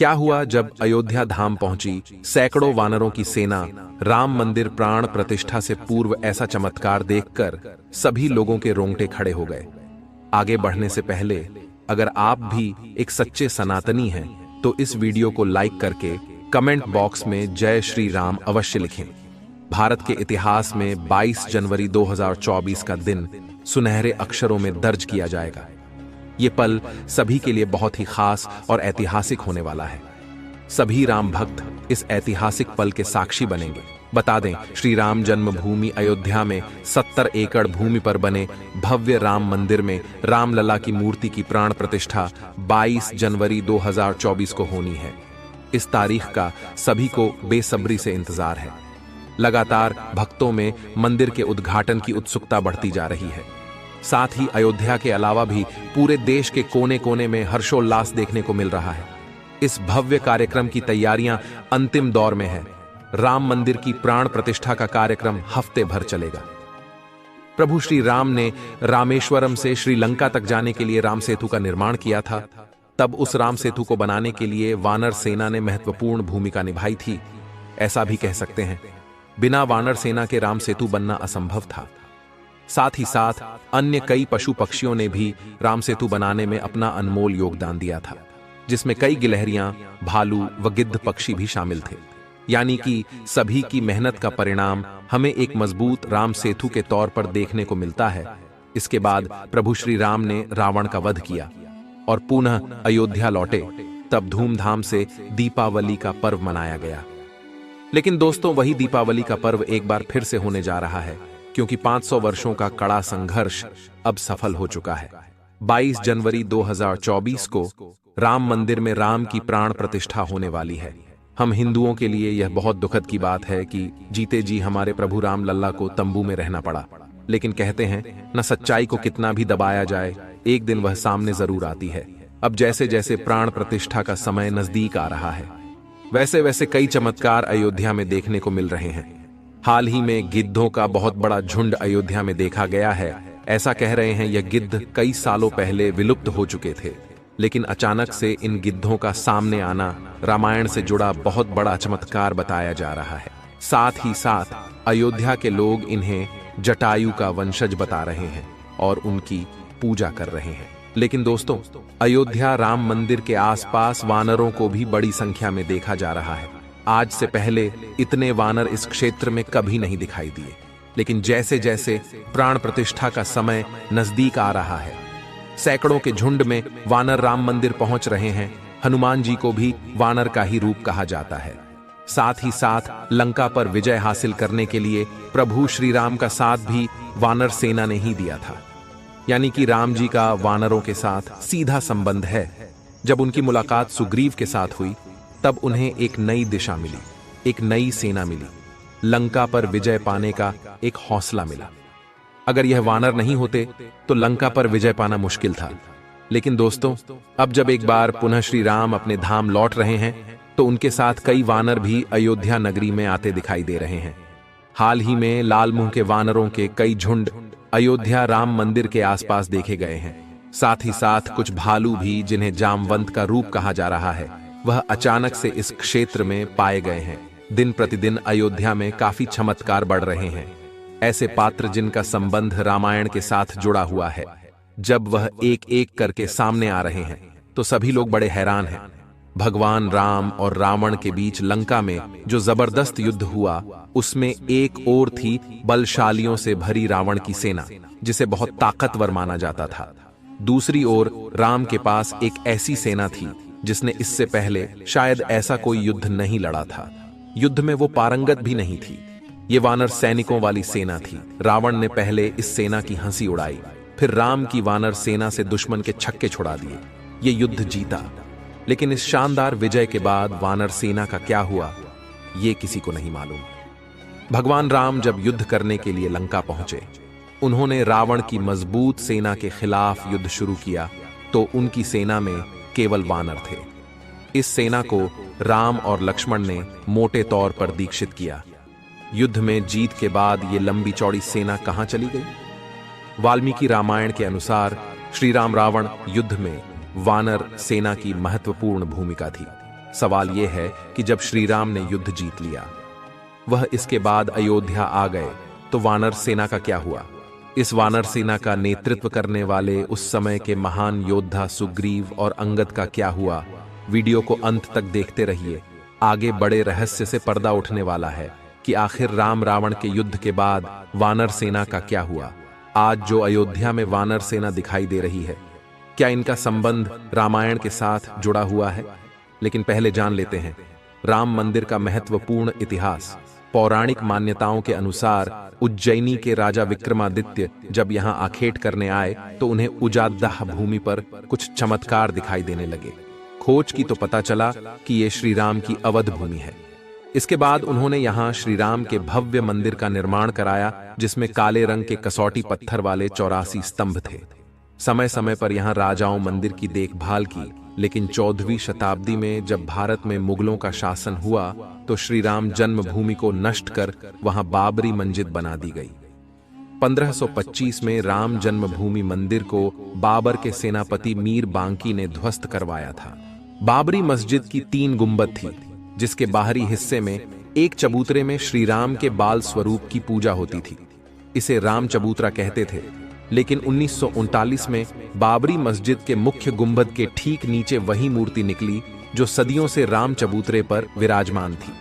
क्या हुआ जब अयोध्या धाम पहुंची सैकड़ों वानरों की सेना राम मंदिर प्राण प्रतिष्ठा से पूर्व ऐसा चमत्कार देखकर सभी लोगों के रोंगटे खड़े हो गए। आगे बढ़ने से पहले अगर आप भी एक सच्चे सनातनी हैं तो इस वीडियो को लाइक करके कमेंट बॉक्स में जय श्री राम अवश्य लिखें। भारत के इतिहास में 22 जनवरी 2024 का दिन सुनहरे अक्षरों में दर्ज किया जाएगा। ये पल सभी के लिए बहुत ही खास और ऐतिहासिक होने वाला है। सभी राम भक्त इस ऐतिहासिक पल के साक्षी बनेंगे। बता दें, श्री राम जन्मभूमि अयोध्या में 70 एकड़ भूमि पर बने भव्य राम मंदिर में रामलला की मूर्ति की प्राण प्रतिष्ठा 22 जनवरी 2024 को होनी है। इस तारीख का सभी को बेसब्री से इंतजार है। लगातार भक्तों में मंदिर के उद्घाटन की उत्सुकता बढ़ती जा रही है। साथ ही अयोध्या के अलावा भी पूरे देश के कोने कोने में हर्षोल्लास देखने को मिल रहा है। इस भव्य कार्यक्रम की तैयारियां अंतिम दौर में है। राम मंदिर की प्राण प्रतिष्ठा का कार्यक्रम हफ्ते भर चलेगा। प्रभु श्री राम ने रामेश्वरम से श्रीलंका तक जाने के लिए राम सेतु का निर्माण किया था। तब उस राम सेतु को बनाने के लिए वानर सेना ने महत्वपूर्ण भूमिका निभाई थी। ऐसा भी कह सकते हैं, बिना वानर सेना के राम सेतु बनना असंभव था। साथ ही साथ अन्य कई पशु पक्षियों ने भी राम सेतु बनाने में अपना अनमोल योगदान दिया था, जिसमें कई गिलहरियां, भालू व गिद्ध पक्षी भी शामिल थे। यानी कि सभी की मेहनत का परिणाम हमें एक मजबूत राम सेतु के तौर पर देखने को मिलता है। इसके बाद प्रभु श्री राम ने रावण का वध किया और पुनः अयोध्या लौटे। तब धूमधाम से दीपावली का पर्व मनाया गया। लेकिन दोस्तों, वही दीपावली का पर्व एक बार फिर से होने जा रहा है, क्योंकि 500 वर्षों का कड़ा संघर्ष अब सफल हो चुका है। 22 जनवरी 2024 को राम मंदिर में राम की प्राण प्रतिष्ठा होने वाली है। हम हिंदुओं के लिए यह बहुत दुखद की बात है कि जीते जी हमारे प्रभु राम लल्ला को तंबू में रहना पड़ा। लेकिन कहते हैं न, सच्चाई को कितना भी दबाया जाए, एक दिन वह सामने जरूर आती है। अब जैसे जैसे प्राण प्रतिष्ठा का समय नजदीक आ रहा है, वैसे वैसे कई चमत्कार अयोध्या में देखने को मिल रहे हैं। हाल ही में गिद्धों का बहुत बड़ा झुंड अयोध्या में देखा गया है। ऐसा कह रहे हैं यह गिद्ध कई सालों पहले विलुप्त हो चुके थे, लेकिन अचानक से इन गिद्धों का सामने आना रामायण से जुड़ा बहुत बड़ा चमत्कार बताया जा रहा है। साथ ही साथ अयोध्या के लोग इन्हें जटायु का वंशज बता रहे हैं और उनकी पूजा कर रहे हैं। लेकिन दोस्तों, अयोध्या राम मंदिर के आसपास वानरों को भी बड़ी संख्या में देखा जा रहा है। आज से पहले इतने वानर इस क्षेत्र में कभी नहीं दिखाई दिए। लेकिन जैसे जैसे प्राण प्रतिष्ठा का समय नजदीक आ रहा है, सैकड़ों के झुंड में वानर राम मंदिर पहुंच रहे हैं। हनुमान जी को भी वानर का ही रूप कहा जाता है। साथ ही साथ लंका पर विजय हासिल करने के लिए प्रभु श्री राम का साथ भी वानर सेना ने ही दिया था। यानी कि राम जी का वानरों के साथ सीधा संबंध है। जब उनकी मुलाकात सुग्रीव के साथ हुई, तब उन्हें एक नई दिशा मिली, एक नई सेना मिली, लंका पर विजय पाने का एक हौसला मिला। अगर यह वानर नहीं होते तो लंका पर विजय पाना मुश्किल था। लेकिन दोस्तों, अब जब एक बार पुनः श्री राम अपने धाम लौट रहे हैं, तो उनके साथ कई वानर भी अयोध्या नगरी में आते दिखाई दे रहे हैं। हाल ही में लाल मुंह के वानरों के कई झुंड अयोध्या राम मंदिर के आसपास देखे गए हैं। साथ ही साथ कुछ भालू भी, जिन्हें जामवंत का रूप कहा जा रहा है, वह अचानक से इस क्षेत्र में पाए गए हैं। दिन प्रतिदिन अयोध्या में काफी चमत्कार बढ़ रहे हैं। ऐसे पात्र जिनका संबंध रामायण के साथ जुड़ा हुआ है, जब वह एक एक करके सामने आ रहे हैं तो सभी लोग बड़े हैरान हैं। भगवान राम और रावण के बीच लंका में जो जबरदस्त युद्ध हुआ, उसमें एक ओर थी बलशालियों से भरी रावण की सेना, जिसे बहुत ताकतवर माना जाता था। दूसरी ओर राम के पास एक ऐसी सेना थी जिसने इससे पहले शायद ऐसा कोई युद्ध नहीं लड़ा था। युद्ध में वो पारंगत भी नहीं थी। ये वानर सैनिकों वाली सेना थी। रावण ने पहले इस सेना की हंसी उड़ाई, फिर राम की वानर सेना से दुश्मन के छक्के छुड़ा दिए। ये युद्ध जीता। लेकिन इस शानदार विजय के बाद वानर सेना का क्या हुआ, ये किसी को नहीं मालूम। भगवान राम जब युद्ध करने के लिए लंका पहुंचे, उन्होंने रावण की मजबूत सेना के खिलाफ युद्ध शुरू किया, तो उनकी सेना में केवल वानर थे। इस सेना को राम और लक्ष्मण ने मोटे तौर पर दीक्षित किया। युद्ध में जीत के बाद ये लंबी चौड़ी सेना कहां चली गई? वाल्मीकि रामायण के अनुसार श्री राम रावण युद्ध में वानर सेना की महत्वपूर्ण भूमिका थी। सवाल यह है कि जब श्री राम ने युद्ध जीत लिया, वह इसके बाद अयोध्या आ गए, तो वानर सेना का क्या हुआ? इस वानर सेना का नेतृत्व करने वाले उस समय के महान योद्धा सुग्रीव और अंगद का क्या हुआ? वीडियो को अंत तक देखते रहिए। आगे बड़े रहस्य से पर्दा उठने वाला है कि आखिर राम रावण के युद्ध के बाद वानर सेना का क्या हुआ। आज जो अयोध्या में वानर सेना दिखाई दे रही है, क्या इनका संबंध रामायण के साथ जुड़ा हुआ है? लेकिन पहले जान लेते हैं राम मंदिर का महत्वपूर्ण इतिहास। पौराणिक मान्यताओं के अनुसार उज्जैनी के राजा विक्रमादित्य जब यहाँ आखेट करने आए तो उन्हें उजादाह भूमि पर कुछ चमत्कार दिखाई देने लगे। खोज की तो पता चला कि ये श्री राम की अवध भूमि है। इसके बाद उन्होंने यहाँ श्री राम के भव्य मंदिर का निर्माण कराया, जिसमें काले रंग के कसौटी पत्थर वाले 84 स्तंभ थे। समय समय पर यहाँ राजाओं मंदिर की देखभाल की, लेकिन 14वीं शताब्दी में जब भारत में मुगलों का शासन हुआ तो श्री राम जन्मभूमि को नष्ट कर वहां बाबरी मस्जिद बना दी गई। 1525 में राम जन्मभूमि मंदिर को बाबर के सेनापति मीर बांकी ने ध्वस्त करवाया था। बाबरी मस्जिद की 3 गुंबद थी, जिसके बाहरी हिस्से में एक चबूतरे में श्री राम के बाल स्वरूप की पूजा होती थी। इसे राम चबूतरा कहते थे। लेकिन 1939 में बाबरी मस्जिद के मुख्य गुंबद के ठीक नीचे वही मूर्ति निकली जो सदियों से राम चबूतरे पर विराजमान थी।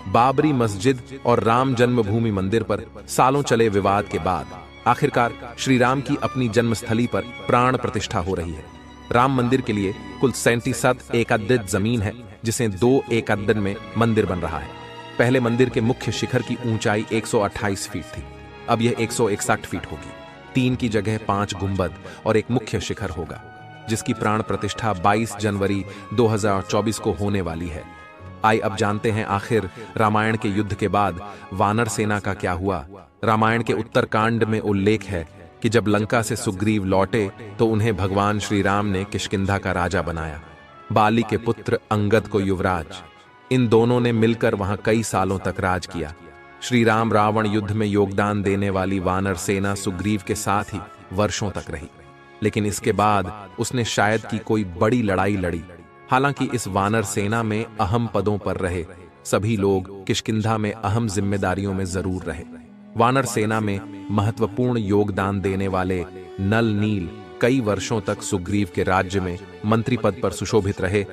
बाबरी मस्जिद और राम जन्मभूमि मंदिर पर सालों चले विवाद के बाद आखिरकार श्री राम की अपनी जन्मस्थली पर प्राण प्रतिष्ठा हो रही है। राम मंदिर के लिए कुल 37 एकड़ जमीन है, जिसे 2 एकड़ में मंदिर बन रहा है। पहले मंदिर के मुख्य शिखर की ऊंचाई 128 फीट थी, अब यह 161 फीट होगी। 3 की जगह 5 गुंबद और एक मुख्य शिखर होगा, जिसकी प्राण प्रतिष्ठा 22 जनवरी 2024 को होने वाली है। आइए अब जानते हैं आखिर रामायण के युद्ध के बाद वानर सेना का क्या हुआ। रामायण के उत्तरकांड में उल्लेख है कि जब लंका से सुग्रीव लौटे तो उन्हें भगवान श्री राम ने किष्किंधा का राजा बनाया, बाली के पुत्र अंगद को युवराज। इन दोनों ने मिलकर वहां कई सालों तक राज किया। श्री राम रावण युद्ध में योगदान देने वाली वानर सेना सुग्रीव के साथ ही वर्षों तक रही, लेकिन इसके बाद उसने शायद की कोई बड़ी लड़ाई लड़ी। हालांकि इस वानर सेना में अहम पदों पर रहे सभी लोग किष्किंधा में अहम जिम्मेदारियों में जरूर रहे। वानर सेना में महत्वपूर्ण योगदान देने वाले नल नील कई वर्षों तक सुग्रीव के राज्य में मंत्री पद पर सुशोभित रहे,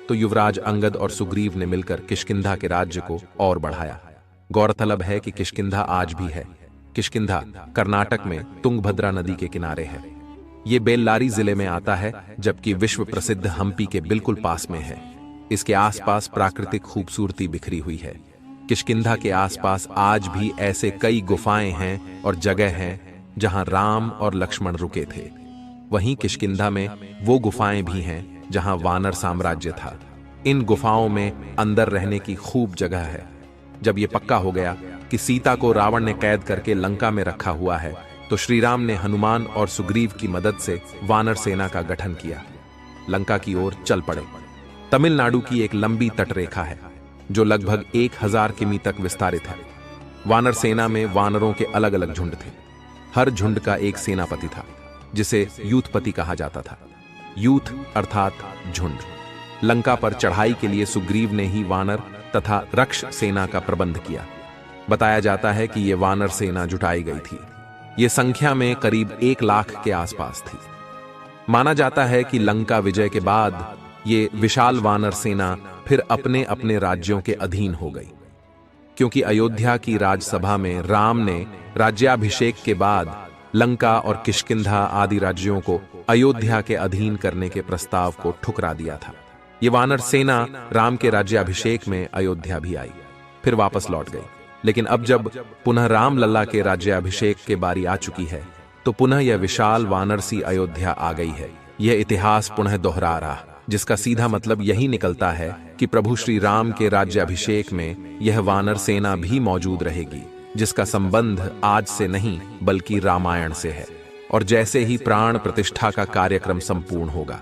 तो युवराज अंगद और सुग्रीव ने मिलकर किष्किंधा के राज्य को और बढ़ाया। गौरतलब है कि किष्किंधा आज भी है। किष्किंधा कर्नाटक में तुंगभद्रा नदी के किनारे है। ये बेल्लारी जिले में आता है, जबकि विश्व प्रसिद्ध हम्पी के बिल्कुल पास में है। इसके आसपास प्राकृतिक खूबसूरती बिखरी हुई है। किष्किंधा के आसपास आज भी ऐसे कई गुफाएं हैं और जगह हैं जहां राम और लक्ष्मण रुके थे। वहीं किष्किंधा में वो गुफाएं भी हैं जहां वानर साम्राज्य था। इन गुफाओं में अंदर रहने की खूब जगह है। जब ये पक्का हो गया कि सीता को रावण ने कैद करके लंका में रखा हुआ है, तो श्री राम ने हनुमान और सुग्रीव की मदद से वानर सेना का गठन किया। लंका की ओर चल पड़े। तमिलनाडु की एक लंबी तटरेखा है जो लगभग 1000 किमी तक विस्तारित है। वानर सेना में वानरों के अलग अलग झुंड थे। हर झुंड का एक सेनापति था, जिसे यूथपति कहा जाता था। यूथ अर्थात झुंड। लंका पर चढ़ाई के लिए सुग्रीव ने ही वानर तथा रक्ष सेना का प्रबंध किया। बताया जाता है कि यह वानर सेना जुटाई गई थी। यह संख्या में करीब 1 लाख के आसपास थी। माना जाता है कि लंका विजय के बाद ये विशाल वानर सेना फिर अपने अपने राज्यों के अधीन हो गई, क्योंकि अयोध्या की राजसभा में राम ने राज्याभिषेक के बाद लंका और किष्किंधा आदि राज्यों को अयोध्या के अधीन करने के प्रस्ताव को ठुकरा दिया था। ये वानर सेना राम के राज्याभिषेक में अयोध्या भी आई, फिर वापस लौट गई। लेकिन अब जब पुनः राम लल्ला के राज्याभिषेक के बारी आ चुकी है, तो पुनः यह विशाल वानर सी अयोध्या आ गई है। यह इतिहास पुनः दोहरा रहा, जिसका सीधा मतलब यही निकलता है कि प्रभु श्री राम के राज्याभिषेक में यह वानर सेना भी मौजूद रहेगी, जिसका संबंध आज से नहीं बल्कि रामायण से है। और जैसे ही प्राण प्रतिष्ठा का कार्यक्रम संपूर्ण होगा,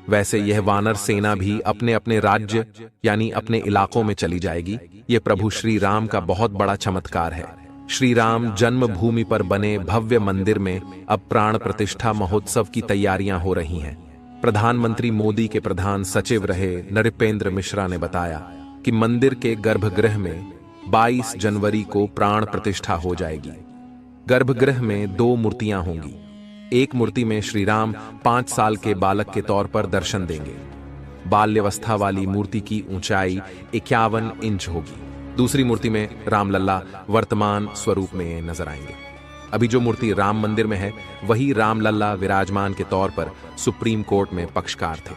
वैसे यह वानर सेना भी अपने अपने राज्य यानी अपने इलाकों में चली जाएगी। यह प्रभु श्री राम का बहुत बड़ा चमत्कार है। श्री राम जन्मभूमि पर बने भव्य मंदिर में अब प्राण प्रतिष्ठा महोत्सव की तैयारियां हो रही हैं। प्रधानमंत्री मोदी के प्रधान सचिव रहे नृपेंद्र मिश्रा ने बताया कि मंदिर के गर्भगृह में 22 जनवरी को प्राण प्रतिष्ठा हो जाएगी। गर्भगृह में 2 मूर्तियां होंगी। एक मूर्ति में श्री राम 5 साल के बालक के तौर पर दर्शन देंगे। बाल्यावस्था वाली मूर्ति की ऊंचाई 51 इंच होगी। दूसरी मूर्ति में रामलला वर्तमान स्वरूप में नजर आएंगे। अभी जो मूर्ति राम मंदिर में है वही रामलला विराजमान के तौर पर सुप्रीम कोर्ट में पक्षकार थे।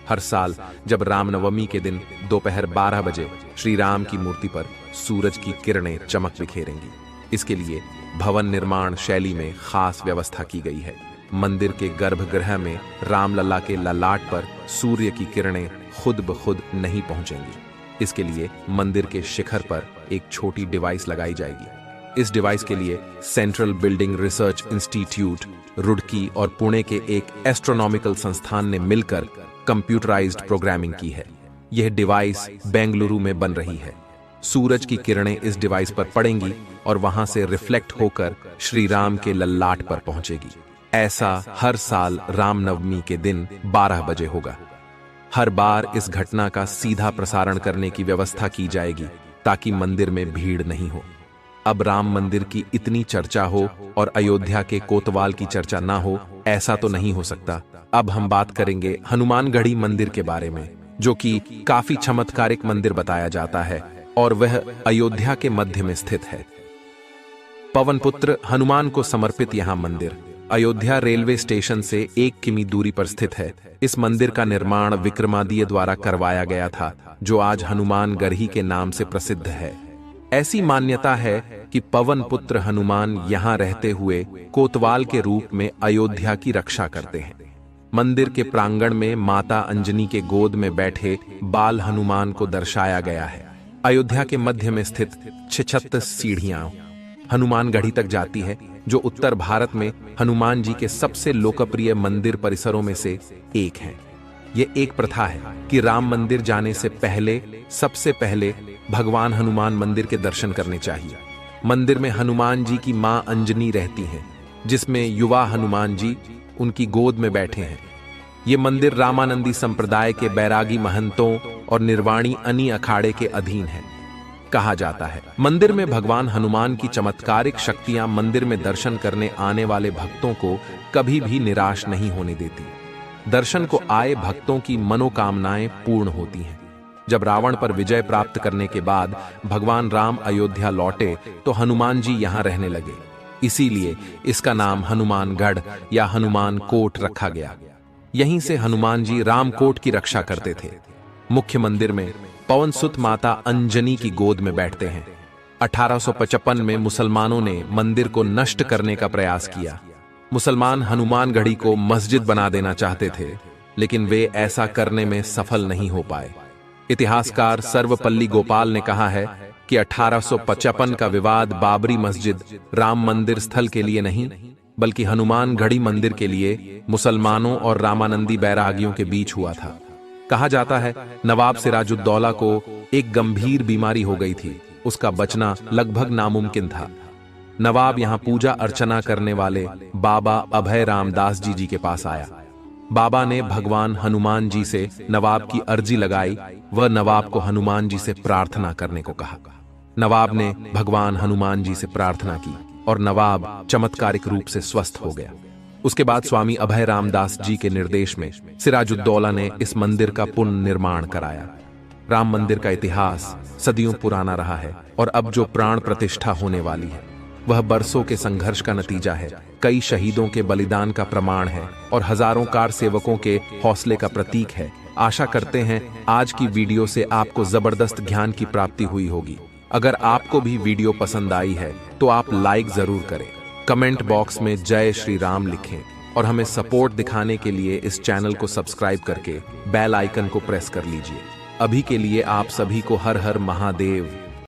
हर साल जब रामनवमी के दिन दोपहर 12 बजे श्री राम की मूर्ति पर सूरज की किरणें चमक बिखेरेंगी। इसके लिए भवन निर्माण शैली में खास व्यवस्था की गई है। मंदिर के गर्भगृह में रामलला के ललाट पर सूर्य की किरणें खुद ब खुद नहीं पहुंचेंगी। इसके लिए मंदिर के शिखर पर एक छोटी डिवाइस लगाई जाएगी। इस डिवाइस के लिए central building research institute Roorkee और पुणे के एक एस्ट्रोनॉमिकल संस्थान ने मिलकर कंप्यूटराइज्ड प्रोग्रामिंग की है। यह डिवाइस बेंगलुरु में बन रही है। सूरज की किरणें इस डिवाइस पर पड़ेंगी और वहां से रिफ्लेक्ट होकर श्री राम के ललाट पर पहुंचेगी। ऐसा हर साल रामनवमी के दिन 12 बजे होगा। हर बार इस घटना का सीधा प्रसारण करने की व्यवस्था की जाएगी ताकि मंदिर में भीड़ नहीं हो। अब राम मंदिर की इतनी चर्चा हो और अयोध्या के कोतवाल की चर्चा ना हो, ऐसा तो नहीं हो सकता। अब हम बात करेंगे हनुमानगढ़ी मंदिर के बारे में, जो कि काफी चमत्कारिक मंदिर बताया जाता है और वह अयोध्या के मध्य में स्थित है। पवन पुत्र हनुमान को समर्पित यहां मंदिर अयोध्या रेलवे स्टेशन से 1 किमी दूरी पर स्थित है। इस मंदिर का निर्माण विक्रमादित्य द्वारा करवाया गया था, जो आज हनुमानगढ़ी के नाम से प्रसिद्ध है। ऐसी मान्यता है कि पवन पुत्र हनुमान यहां रहते हुए कोतवाल के रूप में अयोध्या की रक्षा करते हैं। मंदिर के प्रांगण में माता अंजनी के गोद में बैठे बाल हनुमान को दर्शाया गया है। अयोध्या के मध्य में स्थित 36 सीढ़ियां हनुमानगढ़ी तक जाती है, जो उत्तर भारत में हनुमान जी के सबसे लोकप्रिय मंदिर परिसरों में से एक है। ये एक प्रथा है कि राम मंदिर जाने से पहले सबसे पहले भगवान हनुमान मंदिर के दर्शन करने चाहिए। मंदिर में हनुमान जी की मां अंजनी रहती हैं, जिसमें युवा हनुमान जी उनकी गोद में बैठे हैं। ये मंदिर रामानंदी संप्रदाय के बैरागी महंतों और निर्वाणी अनी अखाड़े के अधीन है। कहा जाता है मंदिर में भगवान हनुमान की चमत्कारिक शक्तियां मंदिर में दर्शन करने आने वाले भक्तों को कभी भी निराश नहीं होने देती। दर्शन को आए भक्तों की मनोकामनाएं पूर्ण होती हैं। जब रावण पर विजय प्राप्त करने के बाद भगवान राम अयोध्या लौटे तो हनुमान जी यहां रहने लगे। इसीलिए इसका नाम हनुमानगढ़ या हनुमान कोट रखा गया। यहीं से हनुमान जी रामकोट की रक्षा करते थे। मुख्य मंदिर में पवन सुत माता अंजनी की गोद में बैठते हैं। 1855 में मुसलमानों ने मंदिर को नष्ट करने का प्रयास किया। मुसलमान हनुमानगढ़ी को मस्जिद बना देना चाहते थे, लेकिन वे ऐसा करने में सफल नहीं हो पाए। इतिहासकार सर्वपल्ली गोपाल ने कहा है कि 1855 का विवाद बाबरी मस्जिद राम मंदिर स्थल के लिए नहीं, बल्कि हनुमानगढ़ी मंदिर के लिए मुसलमानों और रामानंदी बैरागियों के बीच हुआ था। कहा जाता है नवाब सिराजुद्दौला को एक गंभीर बीमारी हो गई थी। उसका बचना लगभग नामुमकिन था। नवाब यहां पूजा अर्चना करने वाले बाबा अभय रामदास जी के पास आया। बाबा ने भगवान हनुमान जी से नवाब की अर्जी लगाई। वह नवाब को हनुमान जी से प्रार्थना करने को कहा। नवाब ने भगवान हनुमान जी से प्रार्थना की और नवाब चमत्कारिक रूप से स्वस्थ हो गया। उसके बाद स्वामी अभय रामदास जी के निर्देश में सिराजुद्दौला ने इस मंदिर का पुनर्निर्माण कराया। राम मंदिर का इतिहास सदियों पुराना रहा है और अब जो प्राण प्रतिष्ठा होने वाली है वह बरसों के संघर्ष का नतीजा है, कई शहीदों के बलिदान का प्रमाण है और हजारों कार सेवकों के हौसले का प्रतीक है। आशा करते हैं आज की वीडियो से आपको जबरदस्त ज्ञान की प्राप्ति हुई होगी। अगर आपको भी वीडियो पसंद आई है तो आप लाइक जरूर करें, कमेंट बॉक्स में जय श्री राम लिखें और हमें सपोर्ट दिखाने के लिए इस चैनल को सब्सक्राइब करके बेल आइकन को प्रेस कर लीजिए। अभी के लिए आप सभी को हर हर महादेव।